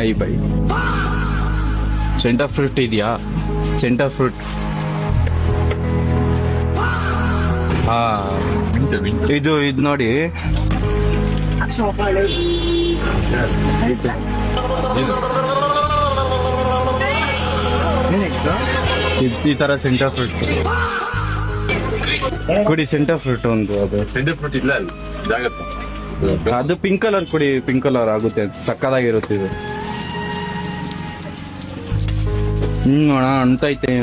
I by centre fruit ಇದೆಯಾ? Centre fruit ಹಾ ಇದು ನೋಡಿ ಈ ತರ ಸೆಂಟರ್ ಫ್ರೂಟ್ ಕೊಡಿ. ಸೆಂಟರ್ ಫ್ರೂಟ್ ಒಂದು ಅದು ಸೆಂಟರ್ ಫ್ರೂಟ್ ಇಲ್ಲ ಅಲ್ಲಿ ಇದಾಗತ್ತೆ. ಅದು ಪಿಂಕ್ ಕಲರ್ ಕೊಡಿ. ಪಿಂಕ್ ಕಲರ್ ಆಗುತ್ತೆ, ಸಕ್ಕದಾಗಿರುತ್ತೆ ಇದು. ಅಣ್ಣ ಅಂತೈತೆ.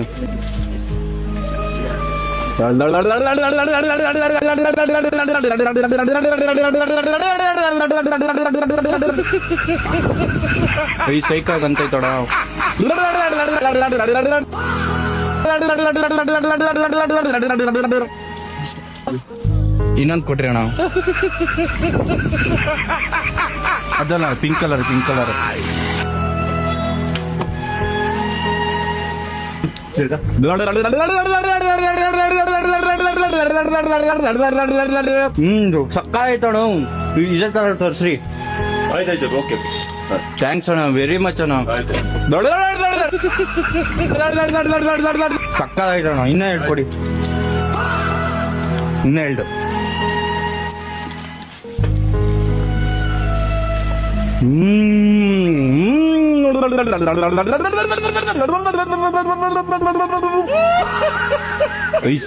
ಈ ಸೈಕಾಗ್ ಅಂತೈತೋಡ. ಇನ್ನೊಂದು ಕೊಟ್ರಿ ಅಣ್ಣ. ಅದಲ್ಲ ಪಿಂಕ್ ಕಲರ್. ಸಕ್ಕ ಆಯ್ತಣ್ಣ. ಇದೇ ತರ ತೋರ್ಸ್ರಿ. ಆಯ್ತಾಯ್ತು, ಓಕೆ, ಥ್ಯಾಂಕ್ಸ್ ಅಣ್ಣ, ವೆರಿ ಮಚ್ ಅಣ್ಣ. ಸಕ್ಕ ಆಯ್ತಣ್ಣ. ಇನ್ನ ಹೇಳ್ಕೊಡಿ, ಇನ್ನ ಹೇಳ್ದು.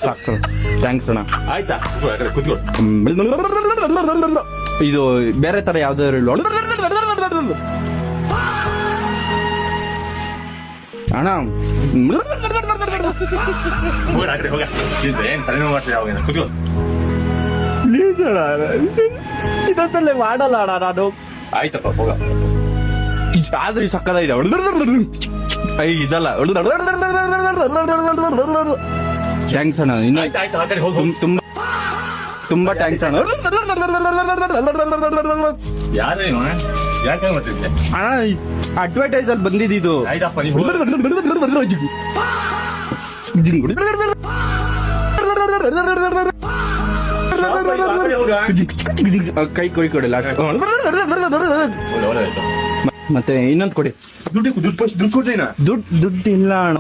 ಸಾಕು, ಥ್ಯಾಂಕ್ಸ್ ಅಣ್ಣ. ಆಯ್ತಾ ಕೂತ್ಕೊಳ್ಳಿ. ಇದು ಬೇರೆ ತರ ಯಾವ್ದಾದ್ರು ಅಣ್ಣ. ಹೋಗ ಏನ್ ತಲೆನೋವು ಮಾಡ್ತೀವಿ ಯಾವಾಗ ಕೂತ್ಕೊಳ್ಳಿ. ಇದೊಂದ್ಸಲ ಮಾಡಲ್ಲ ಅಣ್ಣ ನಾನು. ಆಯ್ತಪ್ಪ ಹೋಗ. ಆದ್ರೆ ಸಕ್ಕದ ಇದೆ. ಇದಲ್ಲ. ಥ್ಯಾಂಕ್ಸ್ ಅಣ್ಣ. ಇನ್ನು ತುಂಬಾ ತುಂಬಾ ಥ್ಯಾಂಕ್ಸ್ ಅಣ್ಣ. ಯಾರೇನು ಯಾಕೆ ಮಾಡ್ತಿದ್ದೆ ಅಣ್ಣ? ಅಡ್ವರ್ಟೈಸ್ ಅಲ್ಲಿ ಬಂದಿದ್ದು. ಆಯ್ತಪ್ಪ ನೀವು ಕೈ ಕೊಡಿಲ್ಲ. ಮತ್ತೆ ಇನ್ನೊಂದು ಕೊಡಿ. ದುಡ್ಡು ಕೊಡ್ತೇನಾ? ದುಡ್ಡು ಇಲ್ಲ ಅಣ್ಣ.